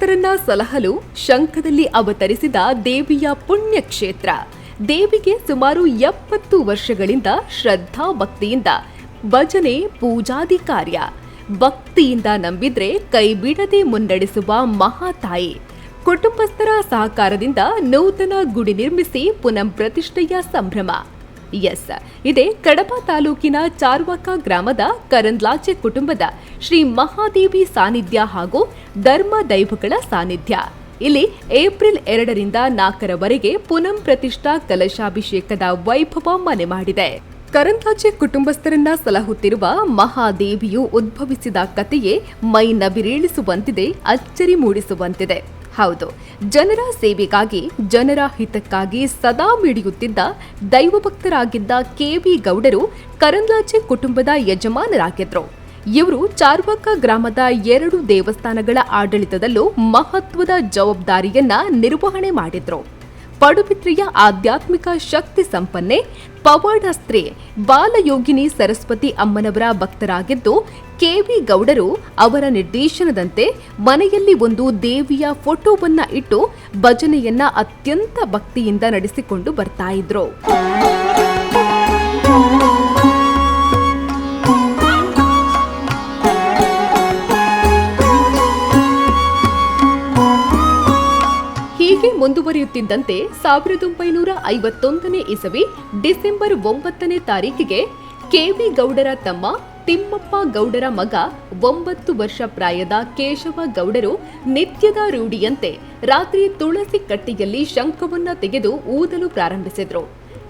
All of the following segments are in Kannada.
ಕುಟುಂಬಸ್ಥರನ್ನ ಸಲಹಲು ಶಂಖದಲ್ಲಿ ಅವತರಿಸಿದ ದೇವಿಯ ಪುಣ್ಯಕ್ಷೇತ್ರ. ದೇವಿಗೆ ಸುಮಾರು 70 ವರ್ಷಗಳಿಂದ ಶ್ರದ್ಧಾ ಭಕ್ತಿಯಿಂದ ಭಜನೆ ಪೂಜಾದಿ ಕಾರ್ಯ. ಭಕ್ತಿಯಿಂದ ನಂಬಿದ್ರೆ ಕೈ ಬಿಡದೆ ಮುನ್ನಡೆಸುವ ಮಹಾತಾಯಿ. ಕುಟುಂಬಸ್ಥರ ಸಹಕಾರದಿಂದ ನೂತನ ಗುಡಿ ನಿರ್ಮಿಸಿ ಪುನಃ ಪ್ರತಿಷ್ಠೆಯ ಸಂಭ್ರಮ. ಇದೇ ಕಡಬ ತಾಲೂಕಿನ ಚಾರ್ವಾಕ ಗ್ರಾಮದ ಕರಂದ್ಲಾಜೆ ಕುಟುಂಬದ ಶ್ರೀ ಮಹಾದೇವಿ ಸಾನ್ನಿಧ್ಯ ಹಾಗೂ ಧರ್ಮ ದೈವಗಳ ಸಾನ್ನಿಧ್ಯ. ಇಲ್ಲಿ ಏಪ್ರಿಲ್ 2ರಿಂದ 4ರವರೆಗೆ ಪುನಃ ಪ್ರತಿಷ್ಠಾ ಕಲಶಾಭಿಷೇಕದ ವೈಭವ ಮನೆ ಮಾಡಿದೆ. ಕರಂದ್ಲಾಜೆ ಕುಟುಂಬಸ್ಥರನ್ನ ಸಲಹುತ್ತಿರುವ ಮಹಾದೇವಿಯು ಉದ್ಭವಿಸಿದ ಕಥೆಯೇ ಮೈ ನವಿರೇಳಿಸುವಂತಿದೆ, ಅಚ್ಚರಿ ಮೂಡಿಸುವಂತಿದೆ. ಹೌದು, ಜನರ ಸೇವೆಗಾಗಿ, ಜನರ ಹಿತಕ್ಕಾಗಿ ಸದಾ ಮಿಡಿಯುತ್ತಿದ್ದ ದೈವಭಕ್ತರಾಗಿದ್ದ ಕೆ.ವಿ. ಗೌಡರು ಕರಂದ್ಲಾಜೆ ಕುಟುಂಬದ ಯಜಮಾನರಾಗಿದ್ರು. ಇವರು ಚಾರ್ವಾಕ ಗ್ರಾಮದ 2 ದೇವಸ್ಥಾನಗಳ ಆಡಳಿತದಲ್ಲೂ ಮಹತ್ವದ ಜವಾಬ್ದಾರಿಯನ್ನ ನಿರ್ವಹಣೆ ಮಾಡಿದ್ರು. ಪಡುಬಿದ್ರೆಯ ಆಧ್ಯಾತ್ಮಿಕ ಶಕ್ತಿ ಸಂಪನ್ನೆ ಪವಾಡ ಸ್ತ್ರೀ ಬಾಲಯೋಗಿನಿ ಸರಸ್ವತಿ ಅಮ್ಮನವರ ಭಕ್ತರಾಗಿದ್ದು, ಕೆ.ವಿ. ಗೌಡರು ಅವರ ನಿರ್ದೇಶನದಂತೆ ಮನೆಯಲ್ಲಿ ಒಂದು ದೇವಿಯ ಫೋಟೋವನ್ನ ಇಟ್ಟು ಭಜನೆಯನ್ನ ಅತ್ಯಂತ ಭಕ್ತಿಯಿಂದ ನಡೆಸಿಕೊಂಡು ಬರ್ತಾ ಇದ್ರು. ಹೀಗೆ ಮುಂದುವರಿಯುತ್ತಿದ್ದಂತೆ 1951ನೇ ಇಸವಿ ಡಿಸೆಂಬರ್ 9ನೇ ತಾರೀಕಿಗೆ ಕೆ.ವಿ. ಗೌಡರ ತಮ್ಮ ತಿಮ್ಮಪ್ಪ ಗೌಡರ ಮಗ 9 ವರ್ಷ ಪ್ರಾಯದ ಕೇಶವ ಗೌಡರು ನಿತ್ಯದ ರೂಢಿಯಂತೆ ರಾತ್ರಿ ತುಳಸಿ ಕಟ್ಟೆಯಲ್ಲಿ ಶಂಖವನ್ನ ತೆಗೆದು ಊದಲು ಪ್ರಾರಂಭಿಸಿದ್ರು.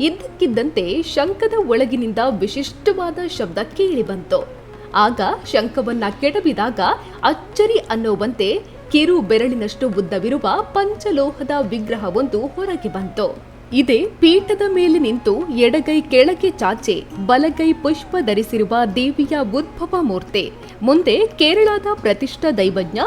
ಇದ್ದಕ್ಕಿದ್ದಂತೆ ಶಂಖದ ಒಳಗಿನಿಂದ ವಿಶಿಷ್ಟವಾದ ಶಬ್ದ ಕೇಳಿಬಂತು. ಆಗ ಶಂಖವನ್ನ ಕೆಡವಿದಾಗ ಅಚ್ಚರಿ ಅನ್ನುವಂತೆ ಕಿರು ಬೆರಳಿನಷ್ಟು ಉದ್ದವಿರುವ ಪಂಚಲೋಹದ ವಿಗ್ರಹವೊಂದು ಹೊರಗೆ ಬಂತು. ಇದೇ ಪೀಠದ ಮೇಲೆ ನಿಂತು ಎಡಗೈ ಕೆಳಗೆ ಚಾಚೆ ಬಲಗೈ ಪುಷ್ಪ ಧರಿಸಿರುವ ದೇವಿಯ ಉದ್ಭವ ಮೂರ್ತಿ. ಮುಂದೆ ಕೇರಳದ ಪ್ರತಿಷ್ಠಾ ದೈವಜ್ಞ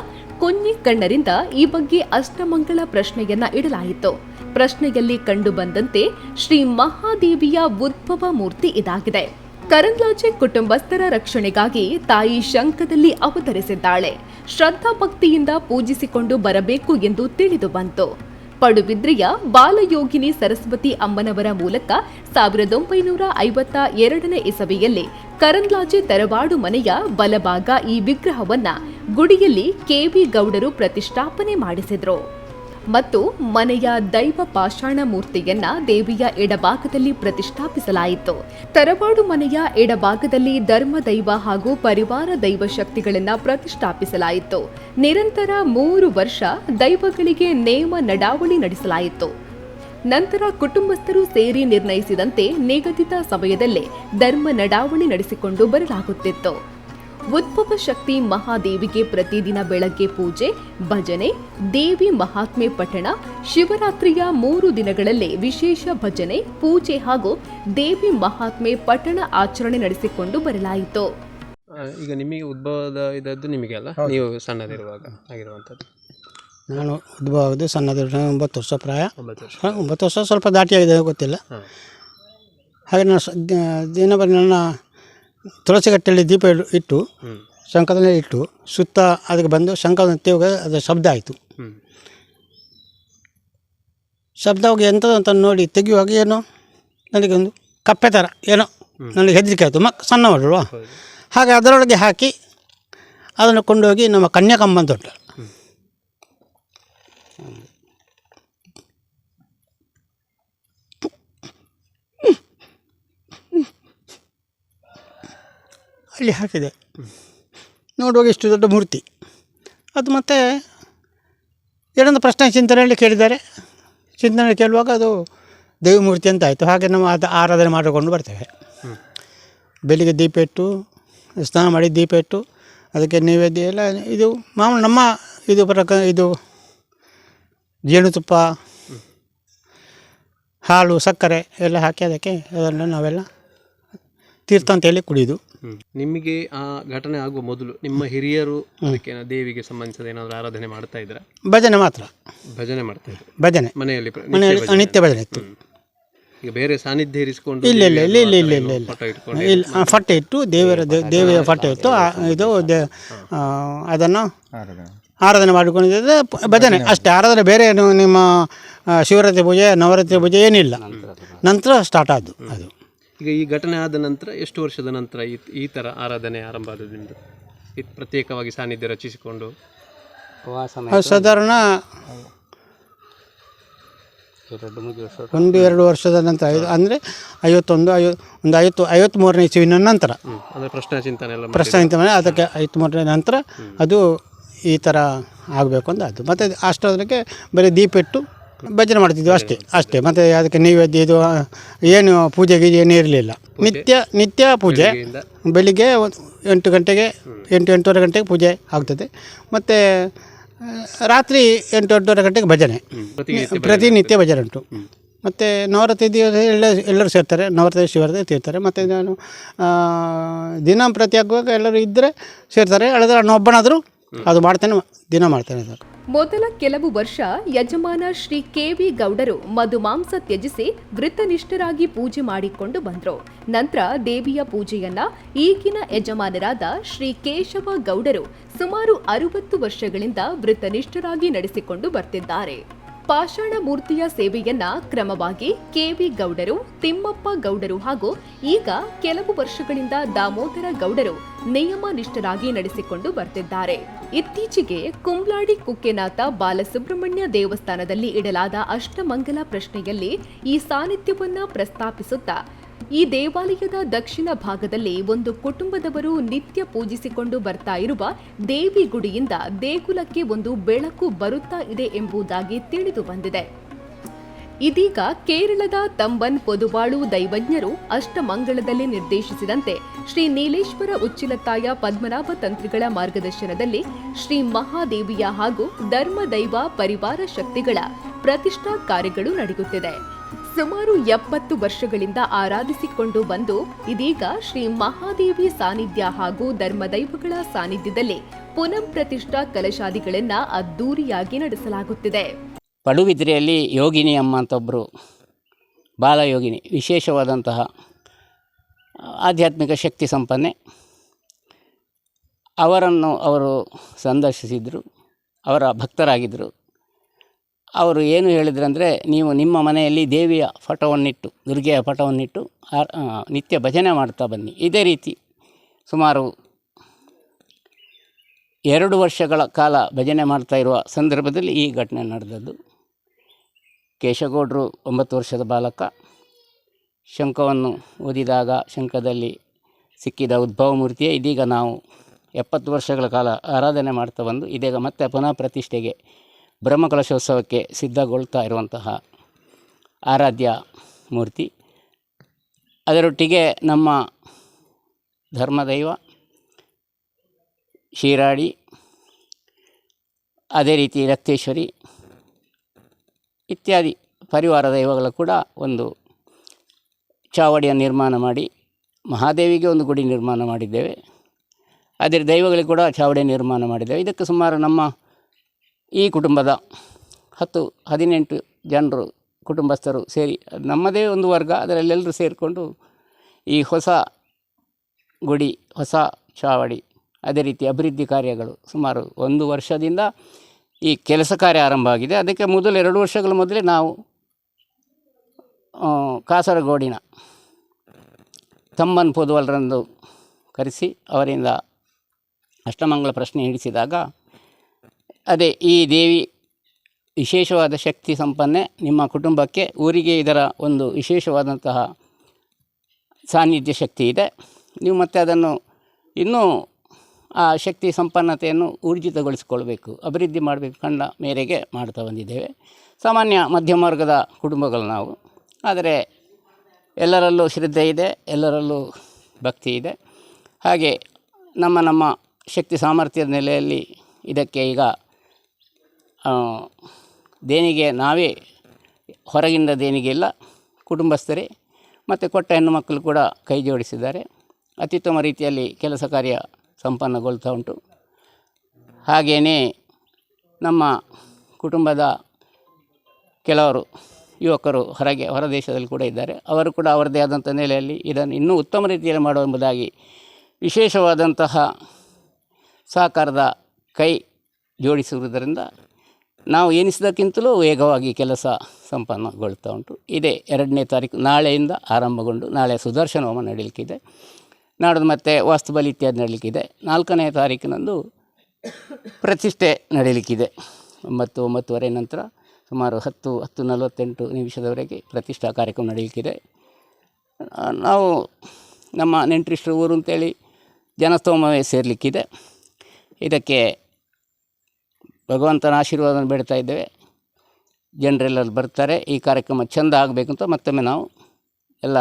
ಕೊನ್ನಿ ಕಣ್ಣರಿಂದ ಈ ಬಗ್ಗೆ ಅಷ್ಟಮಂಗಳ ಪ್ರಶ್ನೆಯನ್ನ ಇಡಲಾಯಿತು. ಪ್ರಶ್ನೆಯಲ್ಲಿ ಕಂಡು ಬಂದಂತೆ ಶ್ರೀ ಮಹಾದೇವಿಯ ಉದ್ಭವ ಮೂರ್ತಿ ಇದಾಗಿದೆ. ಕರಂದ್ಲಾಜೆ ಕುಟುಂಬಸ್ಥರ ರಕ್ಷಣೆಗಾಗಿ ತಾಯಿ ಶಂಖದಲ್ಲಿ ಅವತರಿಸಿದ್ದಾಳೆ. ಶ್ರದ್ಧಾ ಭಕ್ತಿಯಿಂದ ಪೂಜಿಸಿಕೊಂಡು ಬರಬೇಕು ಎಂದು ತಿಳಿದು ಬಂತು. ಪಡುಬಿದ್ರೆಯ ಬಾಲಯೋಗಿನಿ ಸರಸ್ವತಿ ಅಮ್ಮನವರ ಮೂಲಕ 1952ನೇ ಇಸವಿಯಲ್ಲಿ ಕರಂದ್ಲಾಜೆ ತರವಾಡು ಮನೆಯ ಬಲಭಾಗ ಈ ವಿಗ್ರಹವನ್ನ ಗುಡಿಯಲ್ಲಿ ಕೆ.ವಿ. ಗೌಡರು ಪ್ರತಿಷ್ಠಾಪನೆ ಮಾಡಿಸಿದ್ರು ಮತ್ತು ಮನೆಯ ದೈವ ಪಾಷಾಣ ಮೂರ್ತಿಯನ್ನ ದೇವಿಯ ಎಡಭಾಗದಲ್ಲಿ ಪ್ರತಿಷ್ಠಾಪಿಸಲಾಯಿತು. ತರವಾಡು ಮನೆಯ ಎಡಭಾಗದಲ್ಲಿ ಧರ್ಮ ದೈವ ಹಾಗೂ ಪರಿವಾರ ದೈವ ಶಕ್ತಿಗಳನ್ನ ಪ್ರತಿಷ್ಠಾಪಿಸಲಾಯಿತು. ನಿರಂತರ 3 ವರ್ಷ ದೈವಗಳಿಗೆ ನೇಮ ನಡಾವಳಿ ನಡೆಸಲಾಯಿತು. ನಂತರ ಕುಟುಂಬಸ್ಥರು ಸೇರಿ ನಿರ್ಣಯಿಸಿದಂತೆ ನಿಗದಿತ ಸಮಯದಲ್ಲೇ ಧರ್ಮ ನಡಾವಳಿ ನಡೆಸಿಕೊಂಡು ಬರಲಾಗುತ್ತಿತ್ತು. ಉದ್ಭವ ಶಕ್ತಿ ಮಹಾದೇವಿಗೆ ಪ್ರತಿದಿನ ಬೆಳಗ್ಗೆ ಪೂಜೆ, ಭಜನೆ, ದೇವಿ ಮಹಾತ್ಮೆ ಪಠಣ, ಶಿವರಾತ್ರಿಯ 3 ದಿನಗಳಲ್ಲೇ ವಿಶೇಷ ಭಜನೆ, ಪೂಜೆ ಹಾಗೂ ದೇವಿ ಮಹಾತ್ಮೆ ಪಠಣ ಆಚರಣೆ ನಡೆಸಿಕೊಂಡು ಬರಲಾಯಿತು. ಈಗ ನಿಮಗೆ ಉದ್ಭವದ ಇದದ್ದು ನಿಮಗೆ ಅಲ್ಲ, ನೀವು ಸಣ್ಣದಿರುವಾಗ ಆಗಿರುವಂಥದ್ದು? ನಾನು ಉದ್ಭವ ಆಗೋದು ಸಣ್ಣದಿರುವಾಗ 9 ವರ್ಷ ಪ್ರಾಯ. 9 ವರ್ಷ ಸ್ವಲ್ಪ ದಾಟಿ ಆಗಿದೆ, ಗೊತ್ತಿಲ್ಲ. ಹಾಗೆ ನಾನು ದಿನ ಬರೀ ನನ್ನ ತುಳಸಿ ಕಟ್ಟೆಯಲ್ಲಿ ದೀಪ ಇಟ್ಟು ಶಂಖದಲ್ಲಿ ಇಟ್ಟು ಸುತ್ತ ಅದಕ್ಕೆ ಬಂದು ಶಂಖವನ್ನು ತೆಗೆಯುವಾಗ ಅದರ ಶಬ್ದ ಆಯಿತು. ಶಬ್ದ ಹೋಗಿ ಎಂಥದ್ದು ಅಂತ ನೋಡಿ ತೆಗೆಯುವಾಗ ಏನೋ ನನಗೆ ಒಂದು ಕಪ್ಪೆ ಥರ ಏನೋ ನನಗೆ ಹೆದರಿಕೆ ಆಯಿತು. ಸಣ್ಣವಲ್ವಾ, ಹಾಗೆ ಅದರೊಳಗೆ ಹಾಕಿ ಅದನ್ನು ಕೊಂಡೋಗಿ ನಮ್ಮ ಕನ್ಯಾಕಮ್ಮ ದೊಡ್ಡ ಅಲ್ಲಿ ಹಾಕಿದೆ. ನೋಡುವಾಗ ಇಷ್ಟು ದೊಡ್ಡ ಮೂರ್ತಿ ಅದು. ಮತ್ತು ಏನೊಂದು ಪ್ರಶ್ನೆ ಚಿಂತನೆಯಲ್ಲಿ ಕೇಳಿದ್ದಾರೆ. ಚಿಂತನೆ ಕೇಳುವಾಗ ಅದು ದೇವಮೂರ್ತಿ ಅಂತ ಆಯಿತು. ಹಾಗೆ ನಾವು ಅದು ಆರಾಧನೆ ಮಾಡಿಕೊಂಡು ಬರ್ತೇವೆ. ಬೆಳಿಗ್ಗೆ ದೀಪ ಇಟ್ಟು ಸ್ನಾನ ಮಾಡಿ ದೀಪ ಇಟ್ಟು ಅದಕ್ಕೆ ನೈವೇದ್ಯ ಎಲ್ಲ ಇದು ಮಾಮೂಲು ನಮ್ಮ ಇದು ಇದು ಜೇನುತುಪ್ಪ, ಹಾಲು, ಸಕ್ಕರೆ ಎಲ್ಲ ಹಾಕಿ ಅದಕ್ಕೆ ಅದನ್ನು ನಾವೆಲ್ಲ ತೀರ್ಥ ಅಂತ ಹೇಳಿ ಕುಡಿಯೋದು. ನಿಮಗೆ ಆ ಘಟನೆ ಆಗುವ ಮೊದಲು ನಿಮ್ಮ ಹಿರಿಯರು ಅದಕ್ಕೆ ದೇವಿಗೆ ಸಂಬಂಧಿಸಿದ ಏನಾದರೂ ಆರಾಧನೆ ಮಾಡ್ತಾ ಇದ್ರ? ಭಜನೆ ಮಾತ್ರ. ಭಜನೆ ಮಾಡ್ತಾ ಇದ್ರು? ಭಜನೆ ಮನೆಯಲ್ಲಿ ನಿತ್ಯ ಭಜನೆ ಇತ್ತು. ಈಗ ಬೇರೆ ಸಾನ್ನಿಧ್ಯ ಇರಿಸಿಕೊಂಡು ಇಲ್ಲ ಇಲ್ಲ ಇಲ್ಲ ಇಲ್ಲ ಇಲ್ಲ ಇಲ್ಲ ಇಲ್ಲ ಫೋಟೋ ಇಟ್ಕೊಂಡು ಇಲ್ಲ ಫಟ್ಟೆ ಇಟ್ಟು ದೇವಿಯ ಫಟ್ಟೆ ಇತ್ತು ಇದು ಅದನ್ನು ಆರಾಧನೆ ಮಾಡಿಕೊಂಡಿದ್ದರೆ ಭಜನೆ ಅಷ್ಟೇ. ಆರಾಧನೆ ಬೇರೆ ಏನು ನಿಮ್ಮ ಶಿವರಾತ್ರಿ ಪೂಜೆ ನವರಾತ್ರಿ ಪೂಜೆ ಏನಿಲ್ಲ, ನಂತರ ಸ್ಟಾರ್ಟ್ ಆದ್ದು ಅದು. ಈಗ ಈ ಘಟನೆ ಆದ ನಂತರ ಎಷ್ಟು ವರ್ಷದ ನಂತರ ಈ ಥರ ಆರಾಧನೆ ಆರಂಭ ಆದದ್ದು ನಿಮ್ಮದು? ಪ್ರತ್ಯೇಕವಾಗಿ ಸಾನ್ನಿಧ್ಯ ರಚಿಸಿಕೊಂಡು ಸಾಧಾರಣ 1-2 ವರ್ಷದ ನಂತರ ಅಂದರೆ 53ನೇ ಇಸುವಿನ ನಂತರ ಅಂದರೆ ಪ್ರಶ್ನೆ ಚಿಂತನೆ ಎಲ್ಲ ಪ್ರಶ್ನೆ ಅದಕ್ಕೆ 53ನೇ ನಂತರ ಅದು ಈ ಥರ ಆಗಬೇಕು ಅಂತ ಅದು. ಮತ್ತು ಅಷ್ಟೊಂದಕ್ಕೆ ಬರೀ ದೀಪ ಇಟ್ಟು ಭಜನೆ ಮಾಡ್ತಿದ್ವಿ ಅಷ್ಟೇ. ಮತ್ತು ಅದಕ್ಕೆ ನೈವೇದ್ಯ ಇದು ಏನು ಪೂಜೆಗೆ ಏನೂ ಇರಲಿಲ್ಲ. ನಿತ್ಯ ಪೂಜೆ ಬೆಳಿಗ್ಗೆ 8 ಗಂಟೆಗೆ 8-8:30 ಗಂಟೆಗೆ ಪೂಜೆ ಆಗ್ತದೆ. ಮತ್ತು ರಾತ್ರಿ 8-8:30 ಗಂಟೆಗೆ ಭಜನೆ, ಪ್ರತಿನಿತ್ಯ ಭಜನೆ ಉಂಟು. ಮತ್ತು ನವರಾತ್ರಿ ದಿವಸ ಎಲ್ಲರೂ ಸೇರ್ತಾರೆ, ನವರಾತ್ರಿ ಶಿವರಾತ್ರಿ ಸೇರ್ತಾರೆ. ಮತ್ತು ನಾನು ದಿನ ಪ್ರತಿ ಆಗುವಾಗ ಎಲ್ಲರೂ ಇದ್ದರೆ ಸೇರ್ತಾರೆ, ಅಲ್ಲದ್ರೆ ನಾನು ಒಬ್ಬನಾದರೂ ಅದು ದಿನ ಮಾಡ್ತೇನೆ ಸರ್. ಮೊದಲ ಕೆಲವು ವರ್ಷ ಯಜಮಾನ ಶ್ರೀ ಕೆ.ವಿ. ಗೌಡರು ಮಧುಮಾಂಸ ತ್ಯಜಿಸಿ ವೃತ್ತನಿಷ್ಠರಾಗಿ ಪೂಜೆ ಮಾಡಿಕೊಂಡು ಬಂದರು. ನಂತರ ದೇವಿಯ ಪೂಜೆಯನ್ನ ಈಗಿನ ಯಜಮಾನರಾದ ಶ್ರೀ ಕೇಶವ ಗೌಡರು ಸುಮಾರು 60 ವರ್ಷಗಳಿಂದ ವೃತ್ತನಿಷ್ಠರಾಗಿ ನಡೆಸಿಕೊಂಡು ಬರ್ತಿದ್ದಾರೆ. ಪಾಷಾಣ ಮೂರ್ತಿಯ ಸೇವೆಯನ್ನ ಕ್ರಮವಾಗಿ ಕೆ.ವಿ. ಗೌಡರು, ತಿಮ್ಮಪ್ಪ ಗೌಡರು ಹಾಗೂ ಈಗ ಕೆಲವು ವರ್ಷಗಳಿಂದ ದಾಮೋದರ ಗೌಡರು ನಿಯಮನಿಷ್ಠರಾಗಿ ನಡೆಸಿಕೊಂಡು ಬರ್ತಿದ್ದಾರೆ. ಇತ್ತೀಚೆಗೆ ಕುಂಬ್ಲಾಡಿ ಕುಕ್ಕೆನಾಥ ಬಾಲಸುಬ್ರಹ್ಮಣ್ಯ ದೇವಸ್ಥಾನದಲ್ಲಿ ಇಡಲಾದ ಅಷ್ಟಮಂಗಲ ಪ್ರಶ್ನೆಯಲ್ಲಿ ಈ ಸಾನ್ನಿಧ್ಯವನ್ನ ಪ್ರಸ್ತಾಪಿಸುತ್ತಾ, ಈ ದೇವಾಲಯದ ದಕ್ಷಿಣ ಭಾಗದಲ್ಲಿ ಒಂದು ಕುಟುಂಬದವರು ನಿತ್ಯ ಪೂಜಿಸಿಕೊಂಡು ಬರ್ತಾ ಇರುವ ದೇವಿ ಗುಡಿಯಿಂದ ದೇಗುಲಕ್ಕೆ ಒಂದು ಬೆಳಕು ಬರುತ್ತಾ ಇದೆ ಎಂಬುದಾಗಿ ತಿಳಿದು ಬಂದಿದೆ. ಇದೀಗ ಕೇರಳದ ತಂಬನ್ ಪೊದುವಾಳು ದೈವಜ್ಞರು ಅಷ್ಟಮಂಗಳದಲ್ಲಿ ನಿರ್ದೇಶಿಸಿದಂತೆ ಶ್ರೀ ನೀಲೇಶ್ವರ ಉಚ್ಚಿಲತ್ತಾಯ ಪದ್ಮನಾಭ ತಂತ್ರಿಗಳ ಮಾರ್ಗದರ್ಶನದಲ್ಲಿ ಶ್ರೀ ಮಹಾದೇವಿಯ ಹಾಗೂ ಧರ್ಮದೈವ ಪರಿವಾರ ಶಕ್ತಿಗಳ ಪ್ರತಿಷ್ಠಾ ಕಾರ್ಯಗಳು ನಡೆಯುತ್ತಿದೆ. ಸುಮಾರು 70 ವರ್ಷಗಳಿಂದ ಆರಾಧಿಸಿಕೊಂಡು ಬಂದು ಇದೀಗ ಶ್ರೀ ಮಹಾದೇವಿ ಸಾನ್ನಿಧ್ಯ ಹಾಗೂ ಧರ್ಮದೈವಗಳ ಸಾನ್ನಿಧ್ಯದಲ್ಲಿ ಪುನಃ ಪ್ರತಿಷ್ಠಾ ಕಲಶಾದಿಗಳನ್ನ ಅದ್ದೂರಿಯಾಗಿ ನಡೆಸಲಾಗುತ್ತಿದೆ. ಪಡುಬಿದ್ರೆಯಲ್ಲಿ ಯೋಗಿನಿ ಅಮ್ಮ ಅಂತ ಒಬ್ಬರು ಬಾಲಯೋಗಿನಿ, ವಿಶೇಷವಾದಂತಹ ಆಧ್ಯಾತ್ಮಿಕ ಶಕ್ತಿ ಸಂಪನ್ನೆ. ಅವರನ್ನು ಅವರು ಸಂದರ್ಶಿಸಿದರು, ಅವರ ಭಕ್ತರಾಗಿದ್ದರು. ಅವರು ಏನು ಹೇಳಿದ್ರಂದರೆ, ನೀವು ನಿಮ್ಮ ಮನೆಯಲ್ಲಿ ದೇವಿಯ ಪಟವನ್ನಿಟ್ಟು, ದುರ್ಗೆಯ ಪಟವನ್ನಿಟ್ಟು ನಿತ್ಯ ಭಜನೆ ಮಾಡ್ತಾ ಬನ್ನಿ. ಇದೇ ರೀತಿ ಸುಮಾರು 2 ವರ್ಷಗಳ ಕಾಲ ಭಜನೆ ಮಾಡ್ತಾ ಇರುವ ಸಂದರ್ಭದಲ್ಲಿ ಈ ಘಟನೆ ನಡೆದದ್ದು. ಕೇಶಗೌಡರು 9 ವರ್ಷದ ಬಾಲಕ ಶಂಖವನ್ನು ಓದಿದಾಗ ಶಂಖದಲ್ಲಿ ಸಿಕ್ಕಿದ ಉದ್ಭವ ಮೂರ್ತಿಯೇ ಇದೀಗ ನಾವು 70 ವರ್ಷಗಳ ಕಾಲ ಆರಾಧನೆ ಮಾಡ್ತಾ ಬಂದು ಇದೀಗ ಮತ್ತೆ ಪುನಃ ಪ್ರತಿಷ್ಠೆಗೆ ಬ್ರಹ್ಮಕಲಶೋತ್ಸವಕ್ಕೆ ಸಿದ್ಧಗೊಳ್ತಾ ಇರುವಂತಹ ಆರಾಧ್ಯ ಮೂರ್ತಿ. ಅದರೊಟ್ಟಿಗೆ ನಮ್ಮ ಧರ್ಮದೈವ ಶಿರಾಡಿ, ಅದೇ ರೀತಿ ರಕ್ತೇಶ್ವರಿ ಇತ್ಯಾದಿ ಪರಿವಾರ ದೈವಗಳ ಕೂಡ ಒಂದು ಚಾವಡಿಯನ್ನು ನಿರ್ಮಾಣ ಮಾಡಿ, ಮಹಾದೇವಿಗೆ ಒಂದು ಗುಡಿ ನಿರ್ಮಾಣ ಮಾಡಿದ್ದೇವೆ. ಅದೇ ದೈವಗಳಿಗೆ ಕೂಡ ಚಾವಡಿ ನಿರ್ಮಾಣ ಮಾಡಿದ್ದೇವೆ. ಇದಕ್ಕೆ ಸುಮಾರು ನಮ್ಮ ಈ ಕುಟುಂಬದ 10-18 ಜನರು ಕುಟುಂಬಸ್ಥರು ಸೇರಿ, ನಮ್ಮದೇ ಒಂದು ವರ್ಗ, ಅದರಲ್ಲೆಲ್ಲರೂ ಸೇರಿಕೊಂಡು ಈ ಹೊಸ ಗುಡಿ, ಹೊಸ ಚಾವಡಿ, ಅದೇ ರೀತಿ ಅಭಿವೃದ್ಧಿ ಕಾರ್ಯಗಳು ಸುಮಾರು 1 ವರ್ಷದಿಂದ ಈ ಕೆಲಸ ಕಾರ್ಯ ಆರಂಭ ಆಗಿದೆ. ಅದಕ್ಕೆ ಮೊದಲು 2 ವರ್ಷಗಳ ಮೊದಲೇ ನಾವು ಕಾಸರಗೋಡಿನ ತಮ್ಮನ್ ಪೊದುವಲ್ರಂದು ಕರೆಸಿ ಅವರಿಂದ ಅಷ್ಟಮಂಗಲ ಪ್ರಶ್ನೆ ಹಿಡಿಸಿದಾಗ, ಅದೇ ಈ ದೇವಿ ವಿಶೇಷವಾದ ಶಕ್ತಿ ಸಂಪನ್ನೆ, ನಿಮ್ಮ ಕುಟುಂಬಕ್ಕೆ ಊರಿಗೆ ಇದರ ಒಂದು ವಿಶೇಷವಾದಂತಹ ಸಾನ್ನಿಧ್ಯ ಶಕ್ತಿ ಇದೆ, ನೀವು ಮತ್ತೆ ಅದನ್ನು ಇನ್ನೂ ಆ ಶಕ್ತಿ ಸಂಪನ್ನತೆಯನ್ನು ಊರ್ಜಿತಗೊಳಿಸಿಕೊಳ್ಬೇಕು, ಅಭಿವೃದ್ಧಿ ಮಾಡಬೇಕು ಕಂಡ ಮೇರೆಗೆ ಮಾಡ್ತಾ ಬಂದಿದ್ದೇವೆ. ಸಾಮಾನ್ಯ ಮಧ್ಯಮ ವರ್ಗದ ಕುಟುಂಬಗಳು ನಾವು, ಆದರೆ ಎಲ್ಲರಲ್ಲೂ ಶ್ರದ್ಧೆ ಇದೆ, ಎಲ್ಲರಲ್ಲೂ ಭಕ್ತಿ ಇದೆ. ಹಾಗೆ ನಮ್ಮ ಶಕ್ತಿ ಸಾಮರ್ಥ್ಯದ ನೆಲೆಯಲ್ಲಿ ಇದಕ್ಕೆ ಈಗ ದೇಣಿಗೆ ನಾವೇ, ಹೊರಗಿಂದ ದೇಣಿಗೆ ಇಲ್ಲ, ಕುಟುಂಬಸ್ಥರೇ ಮತ್ತು ಕೊಟ್ಟ ಹೆಣ್ಣು ಮಕ್ಕಳು ಕೂಡ ಕೈ ಜೋಡಿಸಿದ್ದಾರೆ. ಅತ್ಯುತ್ತಮ ರೀತಿಯಲ್ಲಿ ಕೆಲಸ ಕಾರ್ಯ ಸಂಪನ್ನಗೊಳ್ತಾ ಉಂಟು. ಹಾಗೆಯೇ ನಮ್ಮ ಕುಟುಂಬದ ಕೆಲವರು ಯುವಕರು ಹೊರ ದೇಶದಲ್ಲಿ ಕೂಡ ಇದ್ದಾರೆ. ಅವರು ಕೂಡ ಅವರದೇ ಆದಂಥ ನೆಲೆಯಲ್ಲಿ ಇದನ್ನು ಇನ್ನೂ ಉತ್ತಮ ರೀತಿಯಲ್ಲಿ ಮಾಡುವ ಎಂಬುದಾಗಿ ವಿಶೇಷವಾದಂತಹ ಸಹಕಾರದ ಕೈ ಜೋಡಿಸುವುದರಿಂದ ನಾವು ಎನಿಸಿದ್ದಕ್ಕಿಂತಲೂ ವೇಗವಾಗಿ ಕೆಲಸ ಸಂಪನ್ನಗೊಳ್ತಾ ಉಂಟು. ಇದೇ 2ನೇ ತಾರೀಕು ನಾಳೆಯಿಂದ ಆರಂಭಗೊಂಡು ನಾಳೆ ಸುದರ್ಶನ ಹೋಮ ನಡೀಲಿಕ್ಕಿದೆ. ನಾಡೋದು ಮತ್ತು ವಾಸ್ತುಬಲಿ ಇತ್ಯಾದಿ ನಡೀಲಿಕ್ಕಿದೆ. 4ನೇ ತಾರೀಕಿನಂದು ಪ್ರತಿಷ್ಠೆ ನಡೀಲಿಕ್ಕಿದೆ. 9:30 ನಂತರ ಸುಮಾರು 10:48 ನಿಮಿಷದವರೆಗೆ ಪ್ರತಿಷ್ಠಾ ಕಾರ್ಯಕ್ರಮ ನಡೀಲಿಕ್ಕಿದೆ. ನಾವು ನಮ್ಮ ನೆಂಟರಿಷ್ಟರ ಊರು ಅಂತೇಳಿ ಜನಸ್ತೋಮವೇ ಸೇರಲಿಕ್ಕಿದೆ. ಇದಕ್ಕೆ ಭಗವಂತನ ಆಶೀರ್ವಾದವನ್ನು ಬೇಡ್ತಾ ಇದ್ದೇವೆ. ಜನರೆಲ್ಲರೂ ಬರ್ತಾರೆ. ಈ ಕಾರ್ಯಕ್ರಮ ಚೆಂದ ಆಗಬೇಕು ಅಂತ ಮತ್ತೊಮ್ಮೆ ನಾವು ಎಲ್ಲ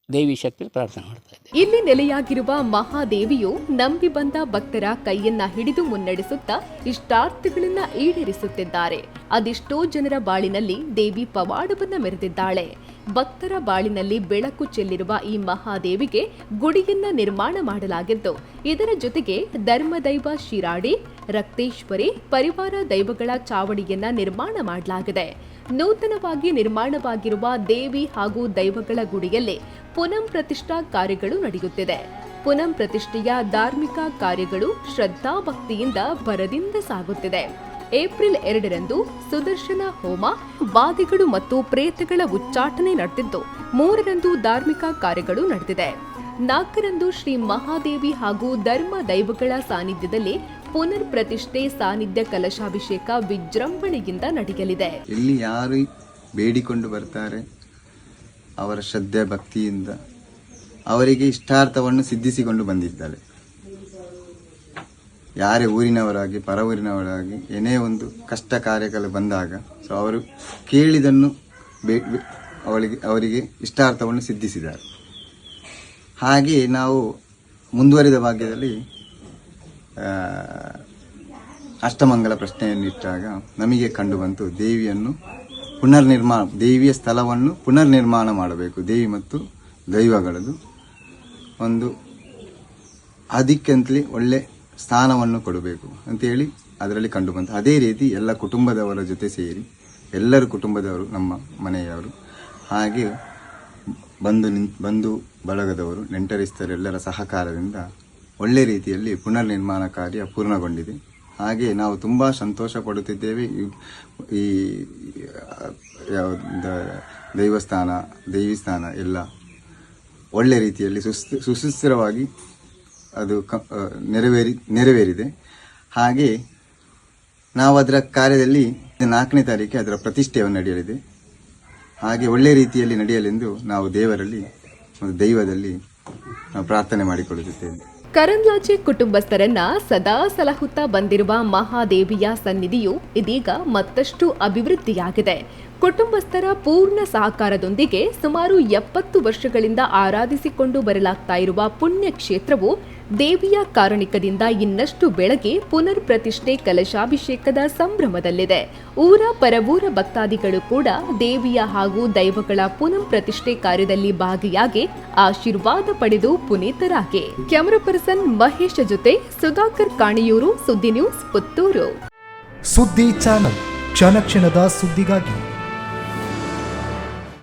ದೇವಿ ಶಕ್ತಿಯಲ್ಲಿ ಪ್ರಾರ್ಥನೆ ಮಾಡ್ತಾ ಇದ್ದೇವೆ. ಇಲ್ಲಿ ನೆಲೆಯಾಗಿರುವ ಮಹಾದೇವಿಯು ನಂಬಿ ಬಂದ ಭಕ್ತರ ಕೈಯನ್ನ ಹಿಡಿದು ಮುನ್ನಡೆಸುತ್ತಾ ಇಷ್ಟಾರ್ಥಗಳನ್ನ ಈಡೇರಿಸುತ್ತಿದ್ದಾರೆ. ಅದೆಷ್ಟೋ ಜನರ ಬಾಳಿನಲ್ಲಿ ದೇವಿ ಪವಾಡವನ್ನ ಮೆರೆದಿದ್ದಾಳೆ. ಭಕ್ತರ ಬಾಳಿನಲ್ಲಿ ಬೆಳಕು ಚೆಲ್ಲಿರುವ ಈ ಮಹಾದೇವಿಗೆ ಗುಡಿಯನ್ನ ನಿರ್ಮಾಣ ಮಾಡಲಾಗಿದ್ದು, ಇದರ ಜೊತೆಗೆ ಧರ್ಮದೈವ ಶಿರಾಡಿ, ರಕ್ತೇಶ್ವರಿ, ಪರಿವಾರ ದೈವಗಳ ಚಾವಡಿಯನ್ನ ನಿರ್ಮಾಣ ಮಾಡಲಾಗಿದೆ. ನೂತನವಾಗಿ ನಿರ್ಮಾಣವಾಗಿರುವ ದೇವಿ ಹಾಗೂ ದೈವಗಳ ಗುಡಿಯಲ್ಲಿ ಪುನಃ ಪ್ರತಿಷ್ಠಾ ಕಾರ್ಯಗಳು ನಡೆಯುತ್ತಿದೆ. ಪುನಃ ಪ್ರತಿಷ್ಠೆಯ ಧಾರ್ಮಿಕ ಕಾರ್ಯಗಳು ಶ್ರದ್ಧಾ ಭಕ್ತಿಯಿಂದ ಭರದಿಂದ ಸಾಗುತ್ತಿದೆ. ಏಪ್ರಿಲ್ 2ರಂದು ಸುದರ್ಶನ ಹೋಮ, ಬಾಧೆಗಳು ಮತ್ತು ಪ್ರೇತಗಳ ಉಚ್ಚಾಟನೆ ನಡೆದಿದ್ದು, 3ರಂದು ಧಾರ್ಮಿಕ ಕಾರ್ಯಗಳು ನಡೆದಿದೆ. 4ರಂದು ಶ್ರೀ ಮಹಾದೇವಿ ಹಾಗೂ ಧರ್ಮ ದೈವಗಳ ಸಾನ್ನಿಧ್ಯದಲ್ಲಿ ಪುನರ್ ಪ್ರತಿಷ್ಠೆ ಸಾನ್ನಿಧ್ಯ ಕಲಶಾಭಿಷೇಕ ವಿಜೃಂಭಣೆಯಿಂದ ನಡೆಯಲಿದೆ. ಇಲ್ಲಿ ಯಾರು ಬೇಡಿಕೊಂಡು ಬರ್ತಾರೆ ಅವರ ಶ್ರದ್ಧೆ ಭಕ್ತಿಯಿಂದ ಅವರಿಗೆ ಇಷ್ಟಾರ್ಥವನ್ನು ಸಿದ್ಧಿಸಿಕೊಂಡು ಬಂದಿದ್ದಾಳೆ. ಯಾರೇ ಊರಿನವರಾಗಿ ಪರ ಊರಿನವರಾಗಿ ಏನೇ ಒಂದು ಕಷ್ಟ ಕಾರ್ಯಗಳು ಬಂದಾಗ ಸೊ ಅವರು ಕೇಳಿದನ್ನು ಅವರಿಗೆ ಇಷ್ಟಾರ್ಥವನ್ನು ಸಿದ್ಧಿಸಿದ್ದಾರೆ. ಹಾಗೆ ನಾವು ಮುಂದುವರಿದ ಭಾಗ್ಯದಲ್ಲಿ ಅಷ್ಟಮಂಗಲ ಪ್ರಶ್ನೆಯನ್ನಿಟ್ಟಾಗ ನಮಗೆ ಕಂಡುಬಂತು ದೇವಿಯ ಸ್ಥಳವನ್ನು ಪುನರ್ನಿರ್ಮಾಣ ಮಾಡಬೇಕು. ದೇವಿ ಮತ್ತು ದೈವಗಳದು ಒಂದು ಅದಕ್ಕೆಂತಲೇ ಒಳ್ಳೆ ಸ್ಥಾನವನ್ನು ಕೊಡಬೇಕು ಅಂತೇಳಿ ಅದರಲ್ಲಿ ಕಂಡುಬಂತು. ಅದೇ ರೀತಿ ಎಲ್ಲ ಕುಟುಂಬದವರ ಜೊತೆ ಸೇರಿ ಎಲ್ಲರೂ ಕುಟುಂಬದವರು, ನಮ್ಮ ಮನೆಯವರು, ಹಾಗೆ ಬಂಧು ಬಳಗದವರು, ನೆಂಟರಿಸ್ತರೆಲ್ಲರ ಸಹಕಾರದಿಂದ ಒಳ್ಳೆ ರೀತಿಯಲ್ಲಿ ಪುನರ್ನಿರ್ಮಾಣ ಕಾರ್ಯ ಪೂರ್ಣಗೊಂಡಿದೆ. ಹಾಗೆ ನಾವು ತುಂಬ ಸಂತೋಷ ಪಡುತ್ತಿದ್ದೇವೆ. ಈ ದೇವಿ ಸ್ಥಾನ ಎಲ್ಲ ಒಳ್ಳೆ ರೀತಿಯಲ್ಲಿ ಸುಸ್ಥಿರವಾಗಿ ಅದು ನೆರವೇರಿದೆ. ಹಾಗೆ ನಾವು ಅದರ ಕಾರ್ಯದಲ್ಲಿ 4ನೇ ತಾರೀಕಿಗೆ ಅದರ ಪ್ರತಿಷ್ಠೆಯನ್ನು ನಡೆಯಲಿದೆ. ಹಾಗೆ ಒಳ್ಳೆ ರೀತಿಯಲ್ಲಿ ನಡೆಯಲೆಂದು ನಾವು ದೇವರಲ್ಲಿ ಮತ್ತು ದೈವದಲ್ಲಿ ಪ್ರಾರ್ಥನೆ ಮಾಡಿಕೊಳ್ಳುತ್ತೇವೆ. ಕರಂದ್ಲಾಜೆ ಕುಟುಂಬಸ್ಥರನ್ನ ಸದಾ ಸಲಹುತ್ತಾ ಬಂದಿರುವ ಮಹಾದೇವಿಯ ಸನ್ನಿಧಿಯು ಇದೀಗ ಮತ್ತಷ್ಟು ಅಭಿವೃದ್ಧಿಯಾಗಿದೆ. ಕುಟುಂಬಸ್ಥರ ಪೂರ್ಣ ಸಹಕಾರದೊಂದಿಗೆ ಸುಮಾರು 70 ವರ್ಷಗಳಿಂದ ಆರಾಧಿಸಿಕೊಂಡು ಬರಲಾಗ್ತಾ ಇರುವ ಪುಣ್ಯ ಕ್ಷೇತ್ರವು ದೇವಿಯ ಕಾರಣಿಕದಿಂದ ಇನ್ನಷ್ಟು ಬೆಳಗಿ ಪುನರ್ ಪ್ರತಿಷ್ಠೆ ಕಲಶಾಭಿಷೇಕದ ಸಂಭ್ರಮದಲ್ಲಿದೆ. ಊರ ಪರವೂರ ಭಕ್ತಾದಿಗಳು ಕೂಡ ದೇವಿಯ ಹಾಗೂ ದೈವಗಳ ಪುನಃ ಪ್ರತಿಷ್ಠೆ ಕಾರ್ಯದಲ್ಲಿ ಭಾಗಿಯಾಗಿ ಆಶೀರ್ವಾದ ಪಡೆದು ಪುನೀತರಾಗಿ. ಕ್ಯಾಮರಾ ಪರ್ಸನ್ ಮಹೇಶ್ ಜೊತೆ ಸುಧಾಕರ್ ಕಾಣಿಯೂರು, ಸುದ್ದಿ ನ್ಯೂಸ್, ಪುತ್ತೂರು. ಸುದ್ದಿ ಚಾನಲ್, ಕ್ಷಣ ಕ್ಷಣದ ಸುದ್ದಿಗಾಗಿ.